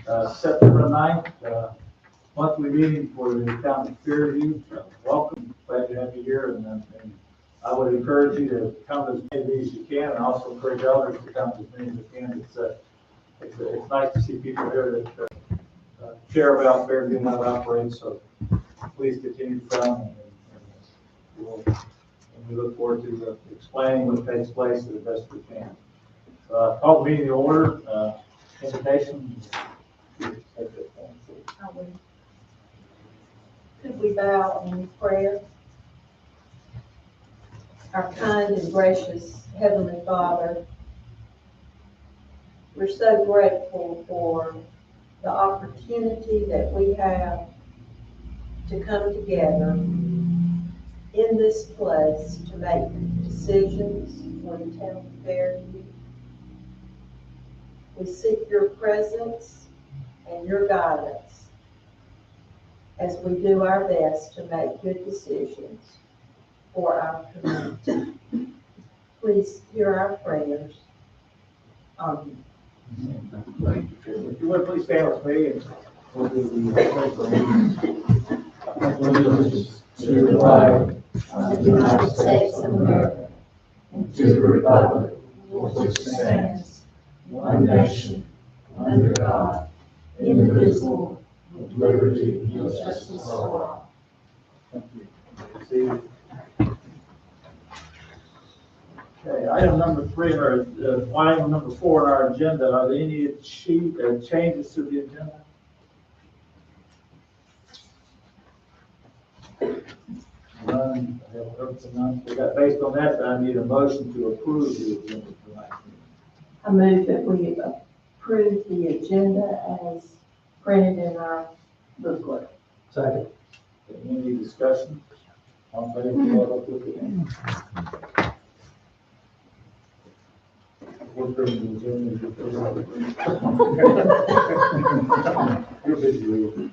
September 9th, monthly meeting for the town of Fairview. Welcome, glad to have you here, and I would encourage you to come as many as you can, and also encourage others to come as many as they can. It's nice to see people here that care about Fairview and how it operates, so please continue to come, and we look forward to explaining what takes place to the best we can. Call the meeting to order. Invitation. Could we bow in prayer? Our kind and gracious Heavenly Father, we're so grateful for the opportunity that we have to come together in this place to make decisions for the town of Fairview. We seek your presence and your guidance as we do our best to make good decisions for our community. Please hear our prayers. Amen. If you would please stand with me, and we'll do the allegiance to the flag of the United States of America, and to the republic for which it stands, one nation, under God, indivisible, with liberty and justice for all. Thank you. Okay, item number 3, or item number 4 on our agenda. Are there any changes to the agenda? None. Based on that, I need a motion to approve the agenda tonight. I move that we approve the agenda as printed in our booklet. Second. Any discussion? On favor, vote with the hand. We're approving the agenda. You're busy, Lee.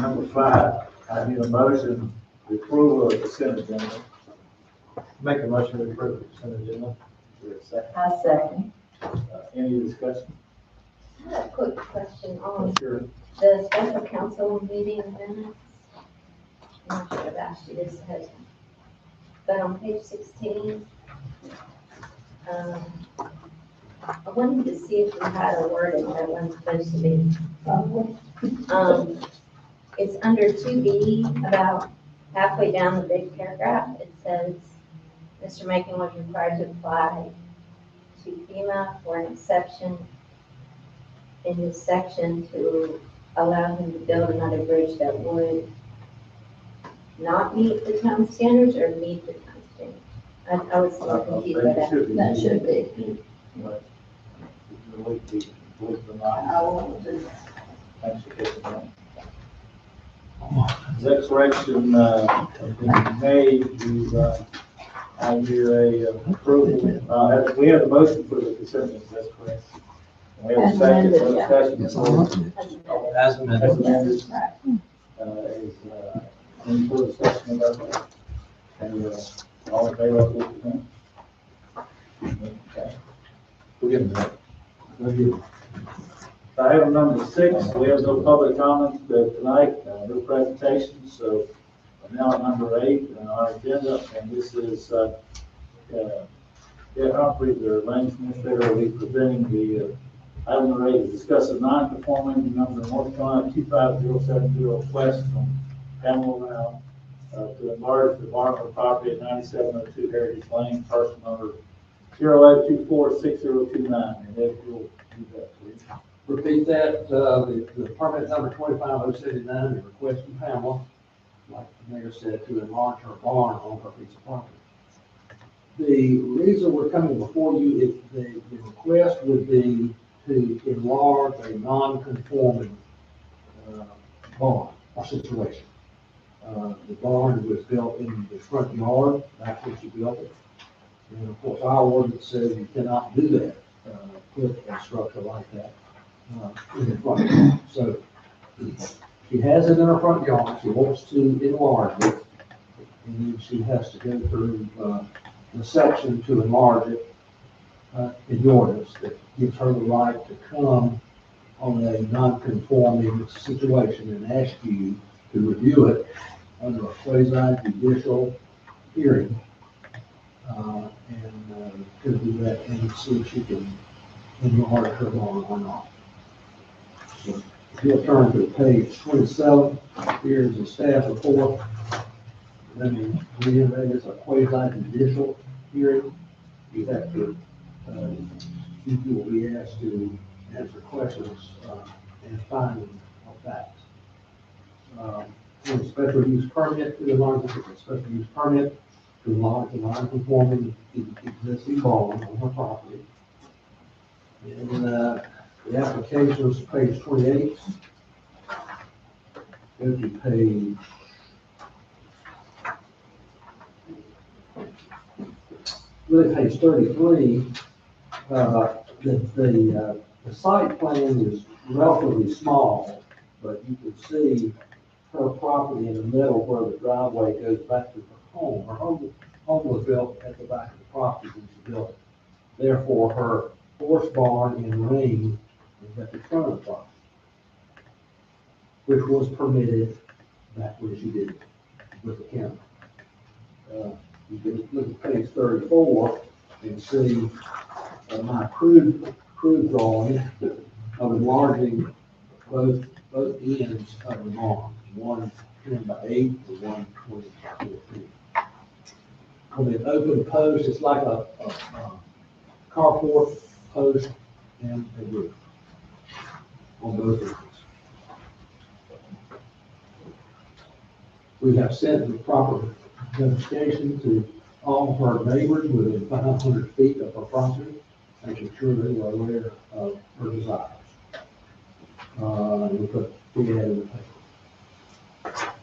Number 5, I need a motion to approve of the consent agenda. Make a motion to approve the consent agenda. Is there a second? I second. Any discussion? I have a quick question on Sure. the special council meeting minutes. I should have asked you this ahead of time. But on page 16, I wanted to see if we had a word in there when it's supposed to be. It's under 2B, about halfway down the big paragraph. It says, Mr. Macon was required to apply to FEMA for an exception in this section to allow him to build another bridge that would not meet the town standards or meet the town standards. I was a little confused by that. That should be. Right. I will do that. Thanks for taking that. Declaration in May, I hear a approval. We have a motion for the consent agenda, that's correct. And we have a second, discussion. As amended. As amended. Is any further discussion about that? And all in favor of the consent? Okay. We'll give them that. Item number 6, we have no public comment tonight, no presentations, so now at number 8 on our agenda, and this is Humphrey, the range administrator, will be presenting the item number 8, to discuss a non-conforming number North Carolina 25070 request from Pamela Rao to enlarge the barn of property at 9702 Heritage Lane, parcel number 082460029, and Ed will do that, please. Repeat that, the permit number 25079, the request from Pamela, like the mayor said, to enlarge her barn on her piece of property. The reason we're coming before you, the request would be to enlarge a non-conforming barn or situation. The barn was built in the front yard, that's what you built it. And of course, our ordinance says you cannot do that, put a structure like that in the front yard. So she has it in her front yard, she wants to enlarge it, and then she has to go through the section to enlarge it. in the ordinance that gives her the right to come on a non-conforming situation and ask you to review it under a quasi-judicial hearing. And to do that and see if she can enlarge her bond or not. So if you'll turn to page 27, here's the staff report. Let me read that as a quasi-judicial hearing. You have to, you will be asked to answer questions and finding of facts. On a special use permit, to enlarge the special use permit to enlarge the non-conforming existing barn on her property. And the application is page 28. Go to page page 33. The site plan is relatively small, but you can see her property in the middle where the driveway goes back to her home. Her home was built at the back of the property when she built it. Therefore, her horse barn and ring is at the front of the property, which was permitted back when she did it with the county. You can look at page 34 and see my crude drawing of enlarging both ends of the barn, one 10 by 8 and one 20 by 14. On the open post, it's like a carport post and a roof on both ends. We have sent the proper notification to all of our neighbors within 500 feet of our property, making sure they are aware of her desires. We put the ad in the paper.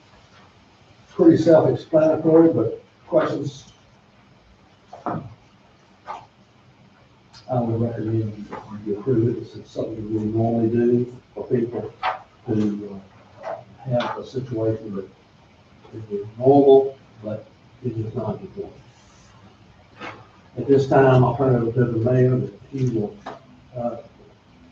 Pretty self-explanatory, but questions? I would recommend you approve it. It's something we normally do for people who have a situation that is normal, but it is not important. At this time, I'll turn it over to the mayor, that he will,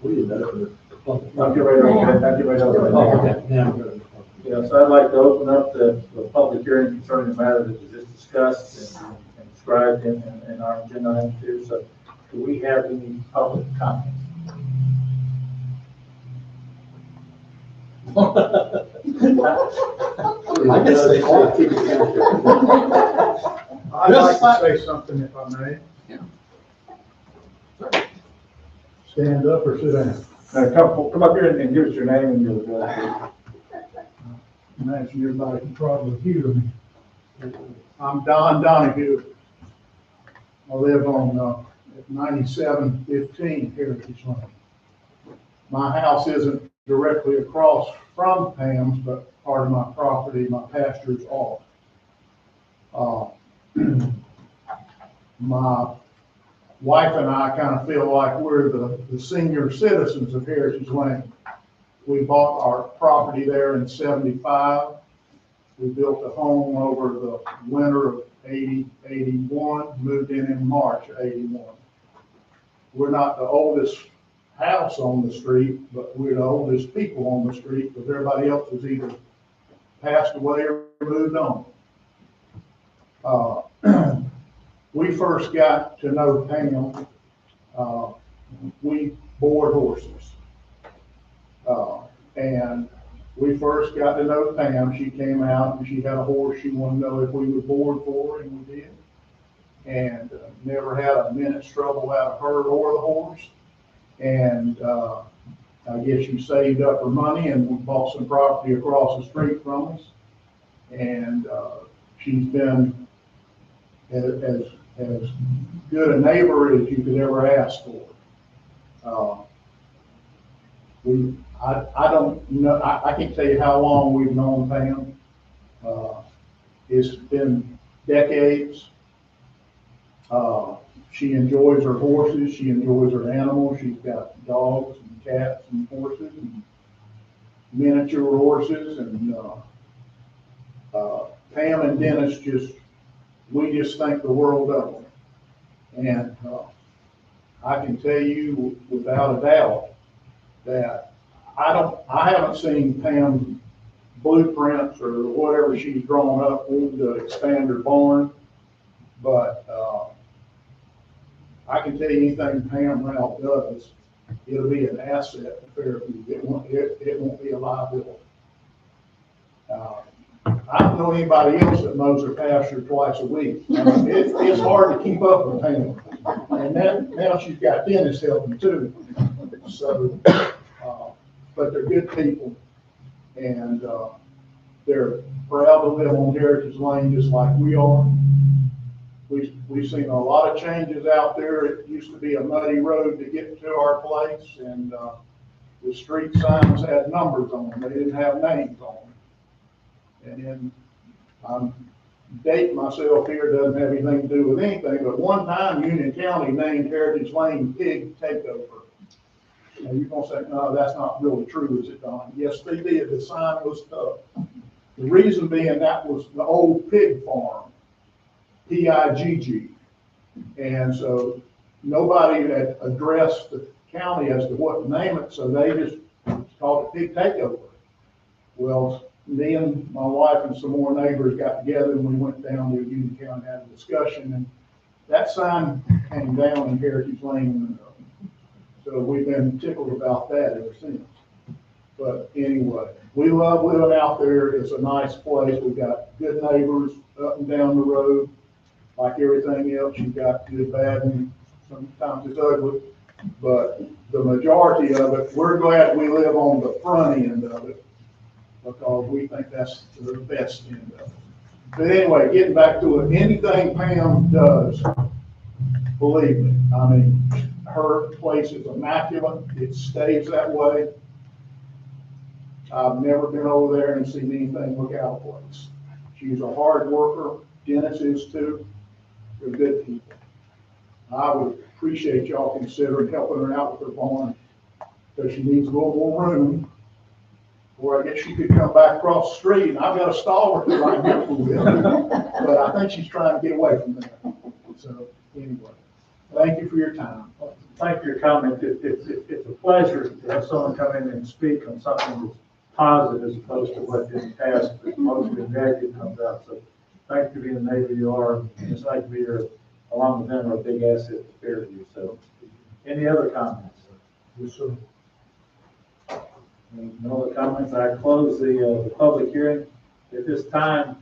we did that for the public. I'll get ready to open it. I'll get ready to open it. Oh, okay, now we're good. Yes, I'd like to open up the public hearing concerning the matter that was just discussed and described in our agenda item here. So do we have any public comment? I guess they are keeping it. I'd like to say something if I may. Stand up or sit down? Come up here and give us your name and your address. Imagine everybody can probably hear me. I'm Don Donahue. I live on 9715 Heritage Lane. My house isn't directly across from Pam's, but part of my property, my pastures are. My wife and I kind of feel like we're the senior citizens of Heritage Lane. We bought our property there in '75. We built a home over the winter of '80, '81, moved in March of '81. We're not the oldest house on the street, but we're the oldest people on the street, because everybody else has either passed away or moved on. We first got to know Pam, we board horses. And we first got to know Pam. She came out and she had a horse. She wanted to know if we would board for her, and we did. And never had a minute's trouble out of her or the horse. And I guess she saved up her money and we bought some property across the street from us. And she's been as good a neighbor as you could ever ask for. I don't know, I can't tell you how long we've known Pam. It's been decades. She enjoys her horses, she enjoys her animals. She's got dogs and cats and horses and miniature horses. And Pam and Dennis we just think the world of them. And I can tell you without a doubt that I haven't seen Pam's blueprints or whatever she's drawn up wanting to expand her barn, but, I can tell you anything Pam Ralph does, it'll be an asset to Fairview. It won't be a liability. I don't know anybody else that mows their pasture twice a week. It's hard to keep up with Pam. And now she's got Dennis helping too. So, but they're good people, and, they're proud to live on Heritage Lane just like we are. We've seen a lot of changes out there. It used to be a muddy road to get to our place, and, the street signs had numbers on them. They didn't have names on them. And then I'm dating myself here, doesn't have anything to do with anything, but one time Union County named Heritage Lane Pig Takeover. And you're gonna say, no, that's not really true, is it, Don? Yes, they did. The sign was tough. The reason being that was the old pig farm, PIGG. And so nobody had addressed the county as to what to name it, so they just called it Pig Takeover. Well, me and my wife and some more neighbors got together and we went down to Union County and had a discussion, and that sign came down in Heritage Lane. So we've been tickled about that ever since. But anyway, we love living out there. It's a nice place. We've got good neighbors up and down the road. Like everything else, you've got good, bad, and sometimes it's ugly. But the majority of it, we're glad we live on the front end of it, because we think that's the best end of it. But anyway, getting back to it, anything Pam does, believe me, I mean, her place is immaculate. It stays that way. I've never been over there and seen anything look out of place. She's a hard worker. Dennis is too. They're good people. I would appreciate y'all considering helping her out with her barn, because she needs a little more room. Or I guess she could come back across the street, and I've got a stall or two I can help her with. But I think she's trying to get away from that. So anyway, thank you for your time. Thank you for your comment. It's a pleasure to have someone come in and speak on something that's positive as opposed to what in the past, mostly negative comes out. So thank you for being the neighbor you are. And it's like we are, along with them, are a big asset to Fairview. So any other comments? Yes, sir. No other comments. I close the public hearing. At this time,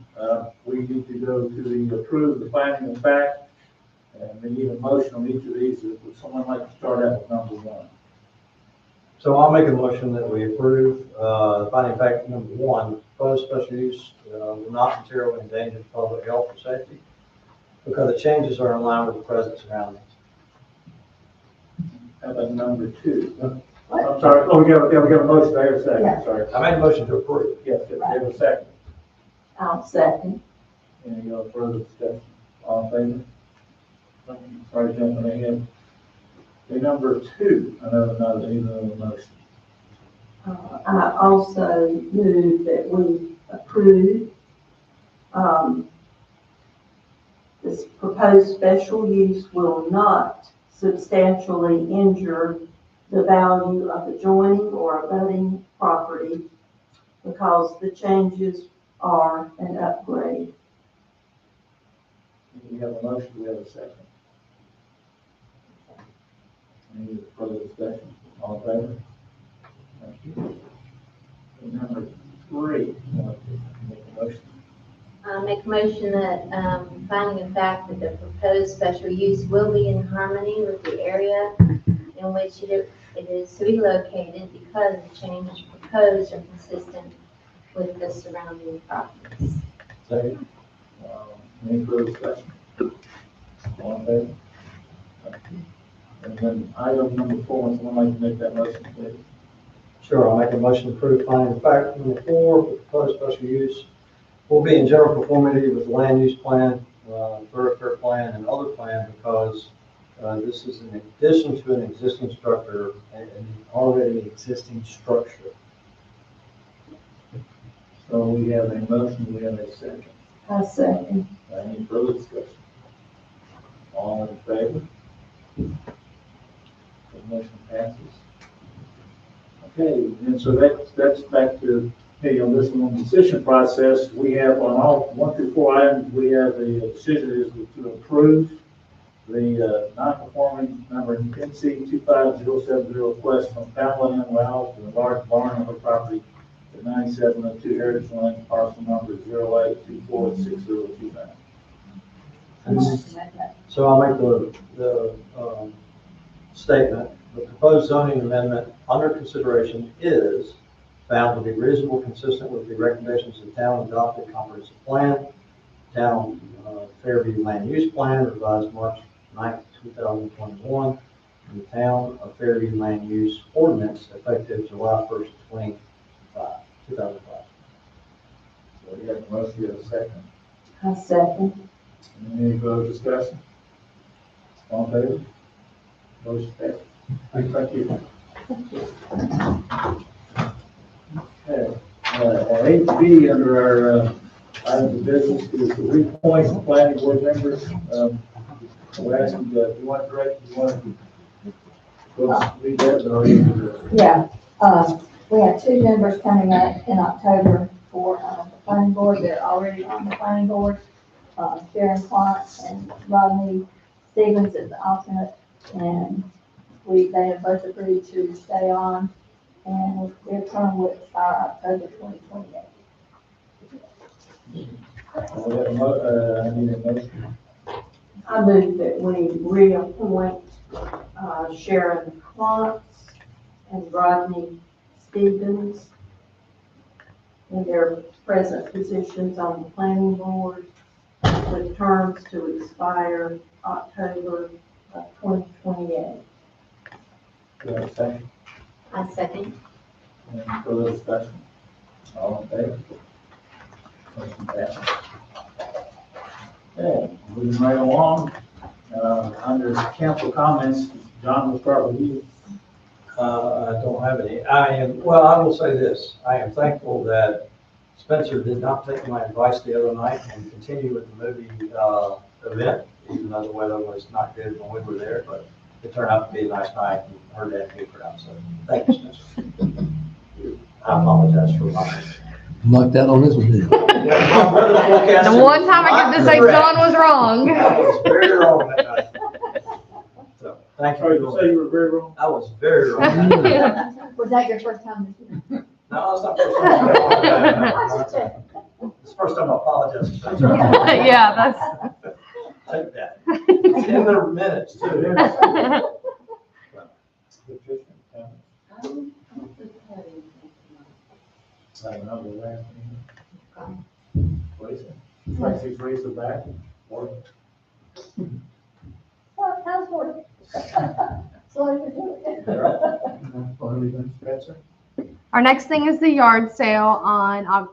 we need to go to the approve the finding of fact. And we need a motion on each of these. Would someone like to start out with number one? So I'll make a motion that we approve, finding fact number one, proposed special use, will not materially endanger public health or safety, because the changes are in line with the present surroundings. How about number two? I'm sorry, oh, we got a motion, I have a second, Yeah. sorry. I made a motion to approve. Yes, we have a second. I'll second. Any further discussion? All in favor? Sorry, jumping ahead. Okay, number two, I know not even a motion. I also move that we approve, this proposed special use will not substantially injure the value of adjoining or abutting property, because the changes are an upgrade. We have a motion, we have a second. Any further discussion? All in favor? Thank you. And number three, make a motion. Make a motion that, finding the fact that the proposed special use will be in harmony with the area in which it is to be located, because the changes proposed are consistent with the surrounding properties. Second. Any further discussion? All in favor? Thank you. And then item number four, would someone like to make that motion, please? Sure, I'll make a motion to approve finding fact number four, the proposed special use will be in general conformity with the land use plan, thoroughfare plan, and other plan, because this is in addition to an existing structure and an already existing structure. So we have a motion, we have a second. I second. Any further discussion? All in favor? motion passes. Okay, and so that's back to, hey, on this one, decision process, we have on all 1 through 4 items, we have a decision is to approve the non-conforming number NC 25070 request from Pamela M. Wells to a large barn on her property at 9702 Heritage Lane, parcel number 08246029. So I'll make the statement, the proposed zoning amendment under consideration is found to be reasonable, consistent with the recommendations of the town adopted comprehensive plan, town Fairview land use plan revised March 9th, 2021, and the town of Fairview land use ordinance effective July 1st, 2005. So we have a motion, we have a second. I second. Any further discussion? All in favor? Motion passes. Thank you. Okay, at 8B under our items of business is the reappoint planning board members. We're asking, do you want to go read that or you? Yeah, we have 2 members coming up in October for the planning board. They're already on the planning board. Sharon Clark and Rodney Stevens is the alternate, and they have both agreed to stay on, and their term will expire October 2028. I need a motion. I move that we reappoint Sharon Klontz and Rodney Stevens in their present positions on the planning board with terms to expire October of 2028. Do you have a second? I second. Any further discussion? All in favor? Motion passes. Okay, moving right along, under council comments, John, we'll start with you. I don't have any. I will say this. I am thankful that Spencer did not take my advice the other night and continue with the movie event, even though the weather was not good when we were there, but it turned out to be a nice night and her dad paid for it. So thank you, Spencer. I apologize for my. Lucked out on this one. The one time I get to say John was wrong. I was very wrong that night. So, thank Sorry to you. say you were very wrong. I was very wrong. Was that your first time this year? No, it's not the first time. It's the first time I apologize. Yeah, that's. Take that. It's in their minutes too. Tracy's raised the back. How's work? Slowly doing Spencer? Our next thing is the yard sale on,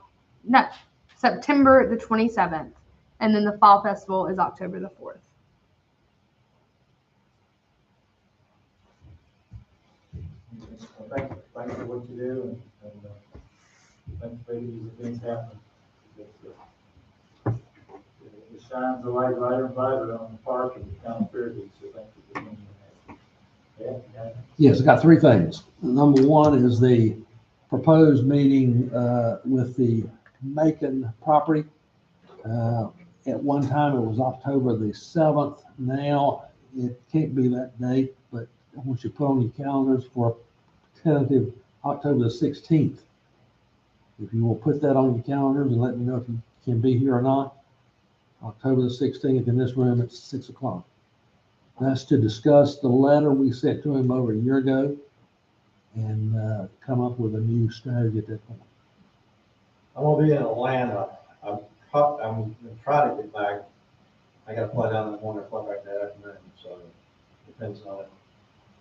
September the 27th. And then the fall festival is October the 4th. Thank you for what you do and thanks for making these events happen. It shines a light brighter and brighter on the park and the town of Fairview, so thank you for doing that. Yeah. Yes, I got 3 things. Number 1 is the proposed meeting with the Macon property. At one time, it was October the 7th. Now, it can't be that date, but I want you to put on your calendars for tentative October the 16th. If you will put that on your calendars and let me know if you can be here or not. October the 16th in this room at 6 o'clock. That's to discuss the letter we sent to him over a year ago and come up with a new strategy at that point. I'm gonna be in Atlanta. I'm gonna try to get back. I gotta fly down in the morning, fly back that afternoon, so it depends on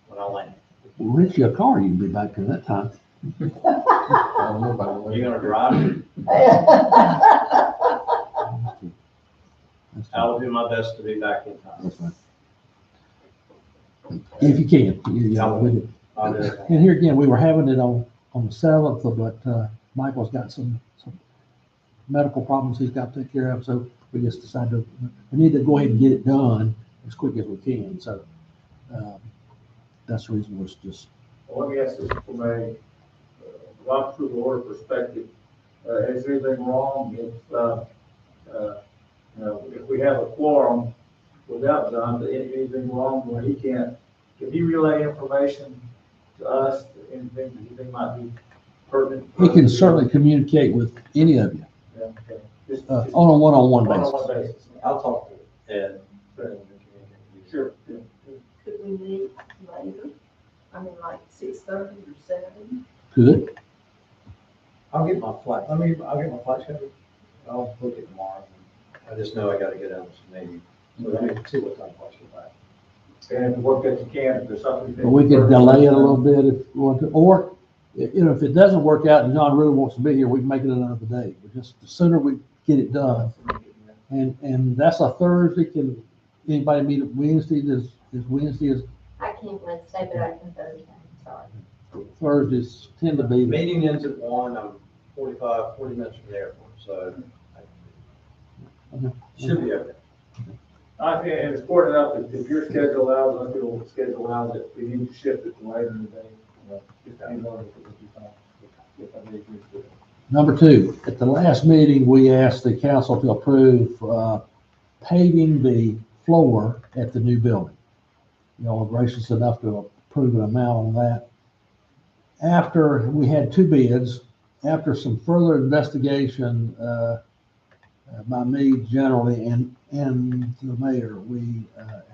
when I land. We'll rent you a car, you can be back in that time. You gonna drive? I will do my best to be back in time. That's fine. If you can. I'll do it. And here again, we were having it on the 7th, but Michael's got some medical problems he's got to take care of, so we just decided we need to go ahead and get it done as quick as we can. So that's the reason was just, Well, let me ask this from a law approval order perspective. Is there anything wrong if we have a quorum without John, anything wrong where he can't, if he relay information to us, anything that you think might be pertinent? he can certainly communicate with any of you, Yeah, okay. Just on a one-on-one one-on-one basis. basis. I'll talk to Ed. Sure. Yeah. Could we meet later? I mean, like 6:30 or 7? Good. I'll get my flight, I'll get my flight schedule. I'll book it tomorrow. I just know I gotta get out of this meeting. So let me see what time flights get back. And the work that you can, if there's something. you think But we could is delay it a pertinent, little bit if we want to, or, you know, if it doesn't work out and John really wants to be here, we can make it another day. But just the sooner we get it done. And that's a Thursday. Can anybody meet at Wednesday? Is Wednesday is I can't Wednesday, but I can Thursday, sorry. Thursdays tend to The be. meeting ends at 1, I'm 40 minutes from the airport, so should be okay. I think, and it's important enough, if your schedule allows, I feel schedule allows it, we need to shift it to later in the day. If that would be fine. If I may agree to it. Number two, at the last meeting, we asked the council to approve paving the floor at the new building. Y'all were gracious enough to approve an amount on that. After we had two bids, after some further investigation by me generally and the mayor, we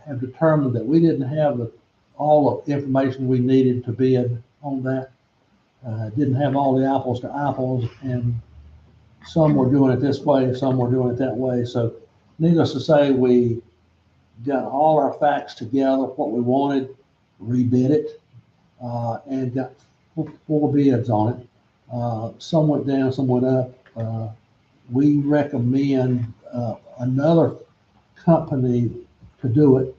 have determined that we didn't have all of the information we needed to bid on that. Didn't have all the apples to apples, and some were doing it this way, some were doing it that way. So needless to say, we got all our facts together, what we wanted, rebid it, and got 4 bids on it. Some went down, some went up. We recommend another company to do it.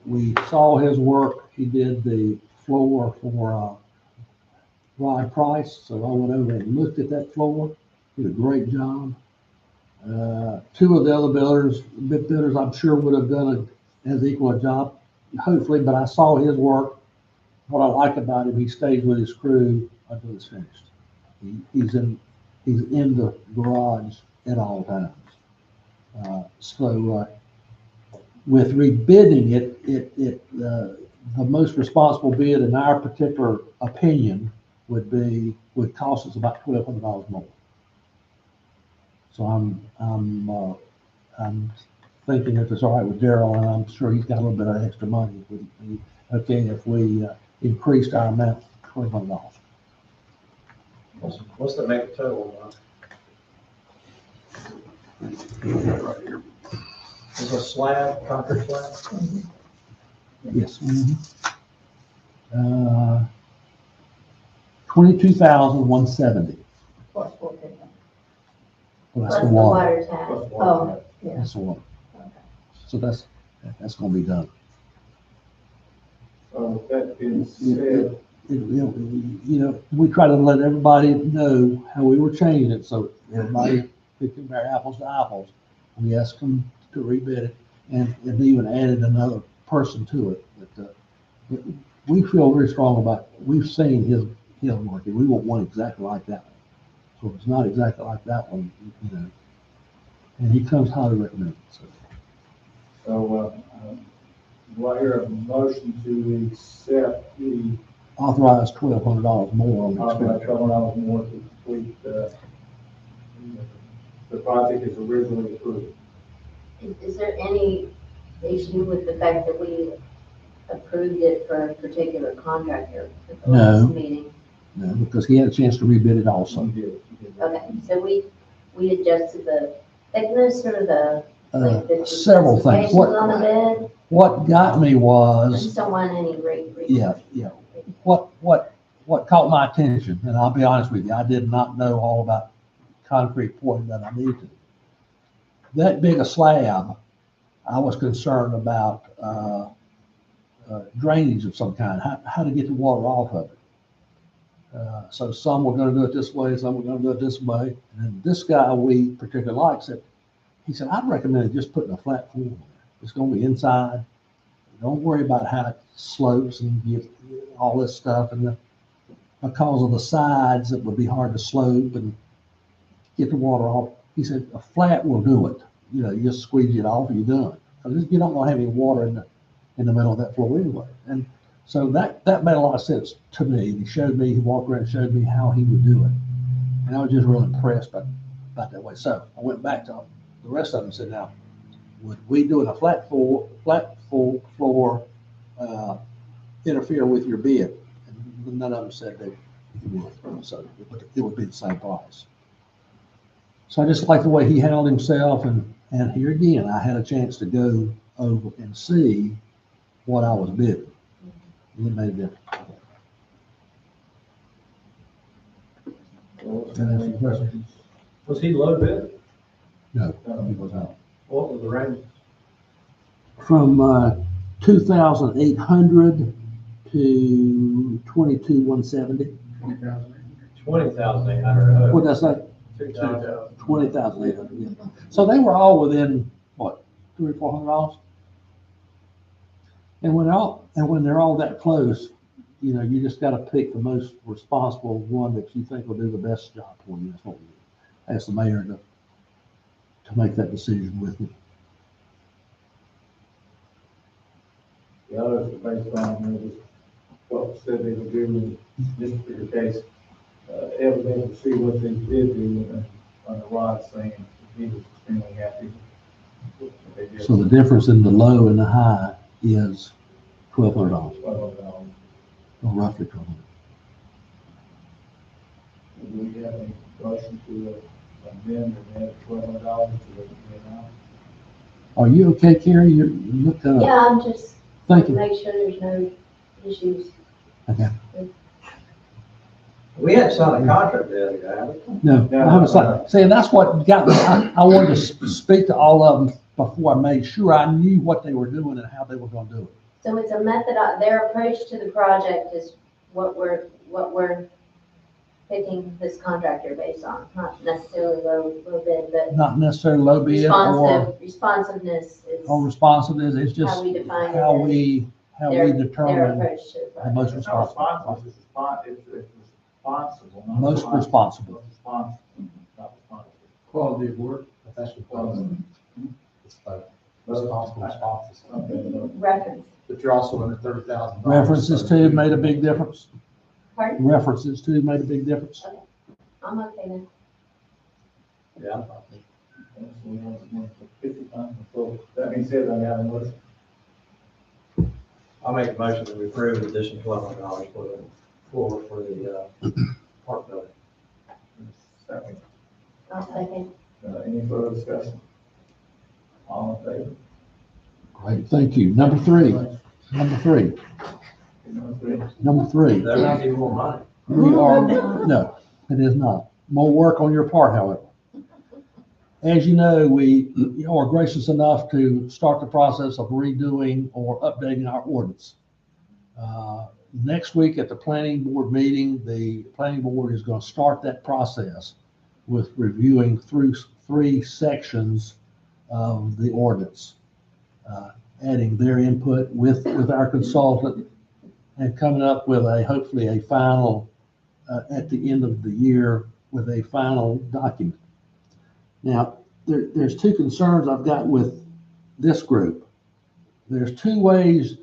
We saw his work. He did the floor for Rod Price, so I went over and looked at that floor. Did a great job. 2 of the other bidders, I'm sure would have done as equal a job, hopefully, but I saw his work. What I like about him, he stays with his crew until it's finished. He's in the garage at all times. With rebidding it, the most responsible bid in our particular opinion would cost us about $1,200 more. So I'm thinking if it's all right with Daryl, and I'm sure he's got a little bit of extra money, if we increased our amount to $1,200. What's the make total? Right here. Is a slab, concrete slab? Yes. 22,170. Plus 14. Well, Plus that's the the water. water tap. Oh, yeah. That's the water. So that's gonna be done. So that being said, We try to let everybody know how we were changing it, so everybody could compare apples to apples. We asked them to rebid it and even added another person to it. But we feel very strong about, we've seen his work, and we want one exactly like that one. So if it's not exactly like that one, and he comes highly recommended, so. do I hear a motion to accept the Authorized $1,200 more on the expenditure. $12 more to complete the project as originally approved? Is there any issue with the fact that we approved it for a particular contractor at the No. last meeting? No, because he had a chance to rebid it also. You did. Okay, so we adjusted like those sort of the Several things. specifications on the bid. What got me I was, just don't want any rate. yeah. What caught my attention, and I'll be honest with you, I did not know all about concrete pouring that I needed to. That big a slab, I was concerned about drainage of some kind, how to get the water off of it. So some were gonna do it this way, some were gonna do it this way. And then this guy we particularly like said, he said, I'd recommend just putting a flat floor on there. It's gonna be inside. Don't worry about how slopes and get all this stuff, and because of the sides, it would be hard to slope and get the water off. He said, a flat will do it. You know, you just squeeze it off and you're done. Because you don't want to have any water in the middle of that floor anyway. And so that made a lot of sense to me. He walked around and showed me how he would do it. And I was just really impressed about that way. So I went back to the rest of them and said, now, would we doing a flat floor interfere with your bid? And none of them said they would. So it would be the same price. So I just like the way he handled himself, and here again, I had a chance to go over and see what I was bidding. And it made a difference. Can I answer your question? Was he low bid? No, he was not. What was the range? From 2,800 to 22,170. 20,800. What did I say? 2,000. 20,800. Yeah. So they were all within what, $300 or $400. And when they're all that close, you know, you just got to pick the most responsible one that you think will do the best job for you. That's what we do. Ask the mayor to make that decision with me. The others are based on, you know, just what said they would do in this particular case. Evidently to see what they did do on the rod thing, and he was extremely happy with what they did. So the difference in the low and the high is $1,200, $12. or roughly $1,200. Do we have any motion to amend and add $1,200 to the amount? Are you okay, Carrie? You looked up. Yeah, I'm just, Thank you. make sure there's no issues. Okay. We had signed a contract the other day, haven't we? No, I haven't signed. See, and that's what got me. I wanted to speak to all of them before I made sure I knew what they were doing and how they were going to do it. So it's a method, their approach to the project is what we're picking this contractor based on, not necessarily low bid, but Not necessarily low bid or responsiveness is responsiveness. It's just how we define it. how we their determine approach to the the project. most It's not responsible. it's responsible. not Most responsible. responsible. Responsible, not responsible. Quality of work, professional quality. It's like responsible responses. Okay, Reference, But you're also under $30,000. References too made a big difference. pardon? References too made a big difference. I'm okay now. Yeah. so we have 50 times. So that being said, I have a motion. I'll make a motion that we approve the additional $1,200 for the floor for the park building. Second. I'll second. Any further discussion? All in favor? Great, thank you. Number three. Number three. There might be more money. We are, no, it is not. More work on your part, however. As you know, we are gracious enough to start the process of redoing or updating our ordinance. Next week at the planning board meeting, the planning board is going to start that process with reviewing through 3 sections of the ordinance, adding their input with our consultant and coming up with hopefully a final, at the end of the year, with a final document. Now, there's 2 concerns I've got with this group. There's 2 ways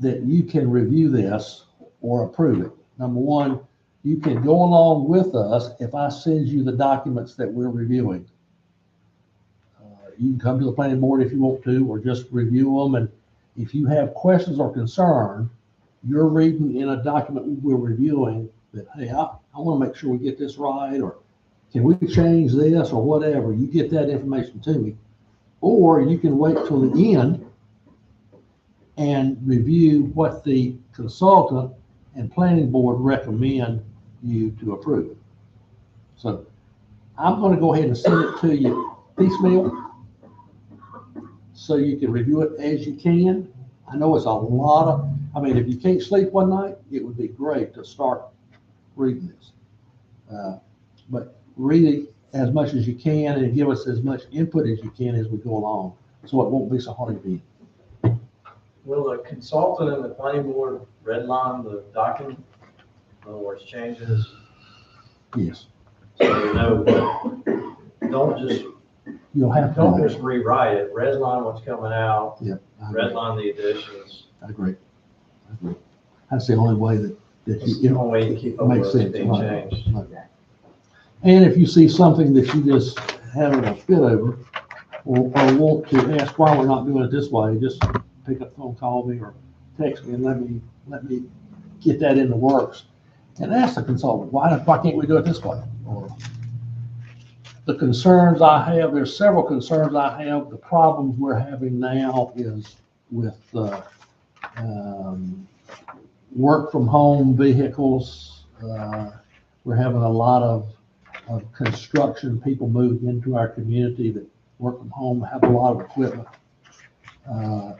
that you can review this or approve it. Number one, you can go along with us if I send you the documents that we're reviewing. You can come to the planning board if you want to, or just review them. And if you have questions or concern, you're reading in a document we're reviewing that, hey, I want to make sure we get this right, or can we change this or whatever. You get that information to me. Or you can wait till the end and review what the consultant and planning board recommend you to approve. So I'm going to go ahead and send it to you piecemeal so you can review it as you can. I know it's a lot of, if you can't sleep one night, it would be great to start reading this. But read it as much as you can and give us as much input as you can as we go along, so it won't be so hard to read. Will the consultant and the planning board redline the document? In other words, changes, Yes, so you know, you'll have to. don't just rewrite it, redline what's coming out, Yep. I agree. redline the additions. I agree. That's the only way that It's you the know, only way you keep up makes with sense. everything Right. changed. Right. And if you see something that you just having a fit over, or want to ask why we're not doing it this way, just pick up the phone, call me, or text me, and let me get that in the works. And ask the consultant, why can't we do it this way? Or the concerns I have, there's several concerns I have. The problems we're having now is with, work from home vehicles. We're having a lot of construction, people moving into our community that work from home, have a lot of equipment. A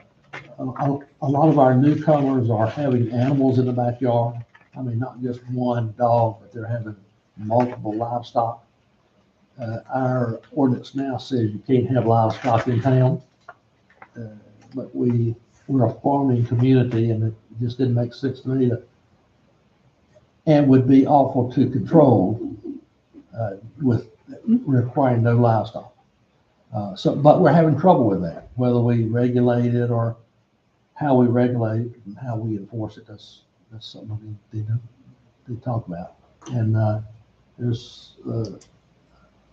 lot of our newcomers are having animals in the backyard. I mean, not just one dog, but they're having multiple livestock. Our ordinance now says you can't have livestock in town. But we're a farming community, and it just didn't make sense to me and would be awful to control, with requiring no livestock. But we're having trouble with that, whether we regulate it or how we regulate it and how we enforce it. That's something they talk about. And,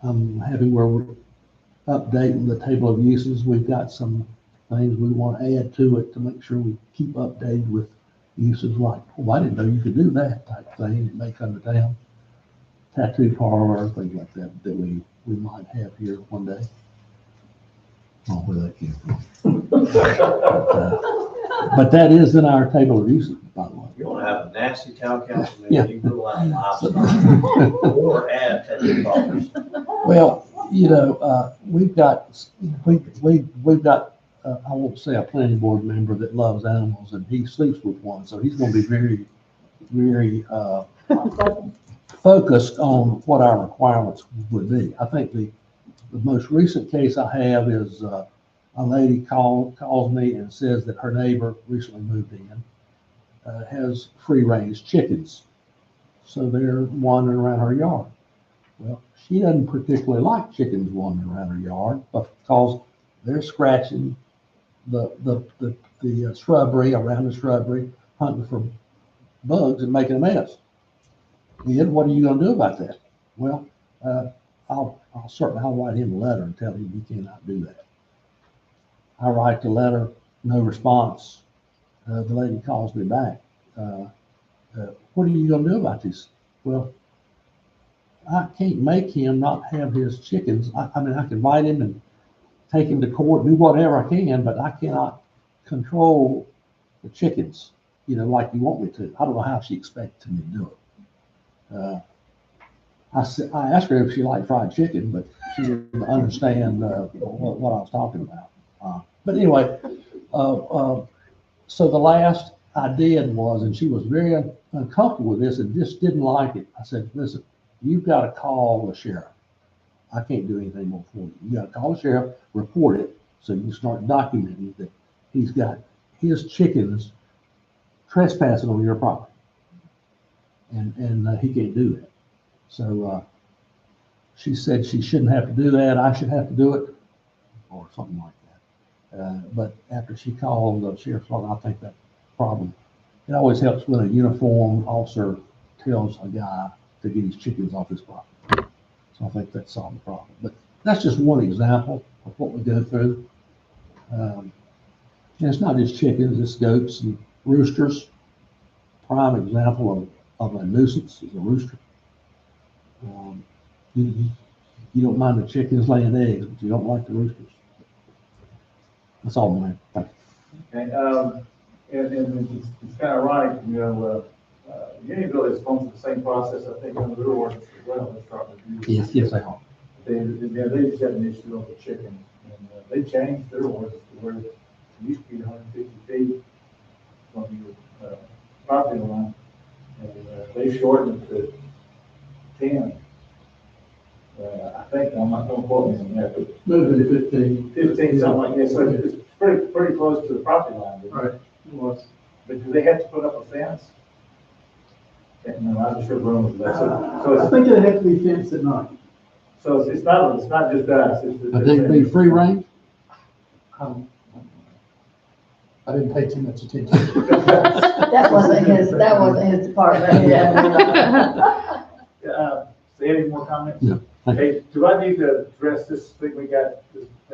I'm happy where we're updating the table of uses. We've got some things we want to add to it to make sure we keep updated with uses like, oh, I didn't know you could do that type thing. It may come to town. Tattoo parlor, things like that we might have here one day. Oh, where that came from. But that is in our table of uses, by the way. You want to have a nasty town council Yeah. meeting, you rule out livestock or add tattoo parlors. Well, you know, we've got, I won't say a planning board member that loves animals, and he sleeps with one, so he's gonna be very, very, focused on what our requirements would be. I think the most recent case I have is, a lady calls me and says that her neighbor recently moved in, has free-range chickens. So they're wandering around her yard. Well, she doesn't particularly like chickens wandering around her yard, but because they're scratching the shrubbery, around the shrubbery, hunting for bugs and making a mess. Ed, what are you gonna do about that? Well, I'll write him a letter and tell him he cannot do that. I write the letter, no response. The lady calls me back. What are you gonna do about this? Well, I can't make him not have his chickens. I mean, I can invite him and take him to court, do whatever I can, but I cannot control the chickens, you know, like you want me to. I don't know how she expected me to do it. I asked her if she liked fried chicken, but she didn't understand what I was talking about. But anyway, so the last I did was, and she was very uncomfortable with this and just didn't like it. I said, listen, you've got to call the sheriff. I can't do anything more for you. You got to call the sheriff, report it, so you can start documenting that he's got his chickens trespassing on your property. And he can't do that. So she said she shouldn't have to do that. I should have to do it, or something like that. But after she called the sheriff's office, I think that problem. It always helps when a uniformed officer tells a guy to get his chickens off his property. So I think that solved the problem. But that's just one example of what we go through. And it's not just chickens, it's goats and roosters. Prime example of a nuisance is a rooster. You don't mind the chickens laying eggs, but you don't like the roosters. That's all, man. Thank you. Okay, and it's kind of ironic, you know, Unionville is going through the same process, I think, under their ordinance as well. Let's start with you. Yes, they are. They just had an issue on the chicken, and they changed their ordinance to where it used to be 150 feet from your property line, and they shortened it to 10. I think, I'm not going to quote me on that, but Moving to 15. 15, something like that. So it's pretty close to the property line, didn't it? Right. But do they have to put up a fence? Yeah, no, I was sure Bruno was that. So I it's, think it'd have to be fenced at night. so it's not just us, it's. I think it'd be free range. I didn't pay too much attention. That wasn't his department, yeah. So any more comments? No, thank you. Hey, do I need to address this thing we got?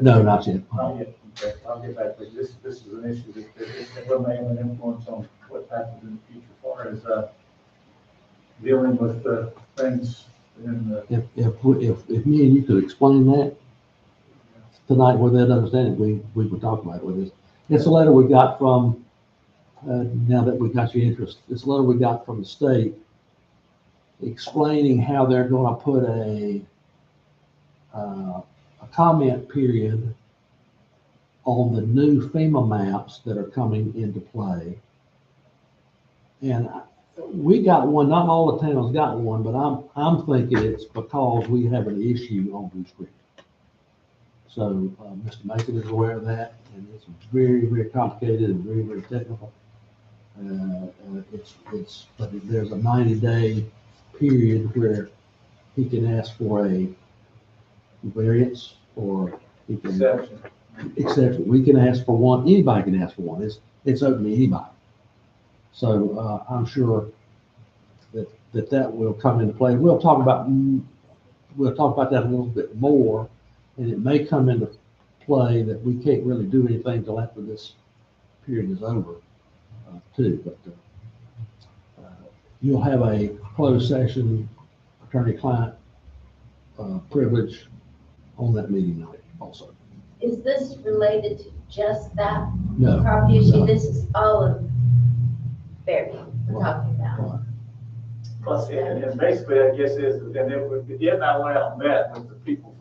No, not yet. Not yet, okay, I'll get back to you. This is an issue that will may have an influence on what happens in the future as far as, dealing with, things in the. If me and you could explain that tonight where they'd understand it, we would talk about it with this. It's a letter we got from, now that we got your interest, it's a letter we got from the state explaining how they're gonna put a comment period on the new FEMA maps that are coming into play. And we got one, not all the towns got one, but I'm thinking it's because we have an issue on Bruce Creek. So, Mr. Mason is aware of that, and it's very, very complicated and very, very technical. But there's a 90-day period where he can ask for a variance, or he can. Exception. We can ask for one, anybody can ask for one, it's open to anybody. So, I'm sure that will come into play. We'll talk about that a little bit more, and it may come into play that we can't really do anything till after this period is over, too. But you'll have a closed session attorney-client privilege on that meeting night also. Is this related to just that No. property issue? No. This is all of Fairview we're talking about. Right. Plus, and basically, I guess is, and then, Ed and I went out and met with the people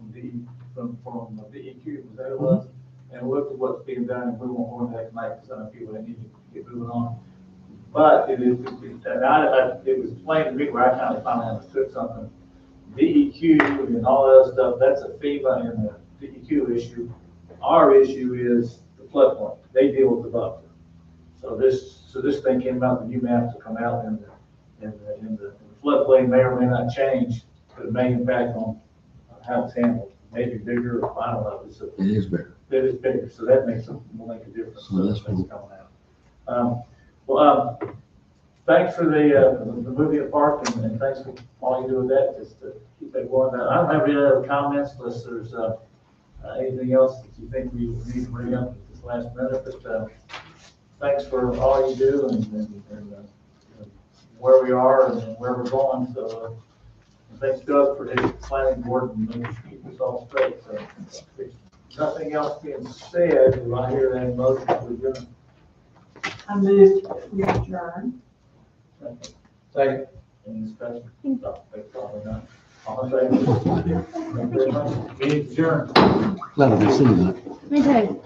from from DEQ, was that it was? And looked at what's being done, and we won't go into that tonight, because I know people that need to get moving on. But it was explained to me where I kind of finally understood something. DEQ and all that other stuff, that's a FEMA and the DEQ issue. Our issue is the floodplain. They deal with the buffer. So this thing came out, the new maps will come out, and the floodplain may or may not change, but it may impact on how it's handled. Maybe bigger, or I don't know. It is bigger. It is bigger, so that will make a difference. So that's coming out. Thanks for the movie park, and thanks for all you do with that, just to keep that going. I don't have any other comments unless there's anything else that you think we need to bring up at this last minute, but thanks for all you do and where we are and where we're going. So thanks Doug for his planning board and keep us all straight. So if nothing else being said, do I hear that motion to adjourn? I moved to adjourn. Second. Any discussion? No, probably not. All in favor? Thank you very much. Meeting adjourned. Glad to see you. Me too.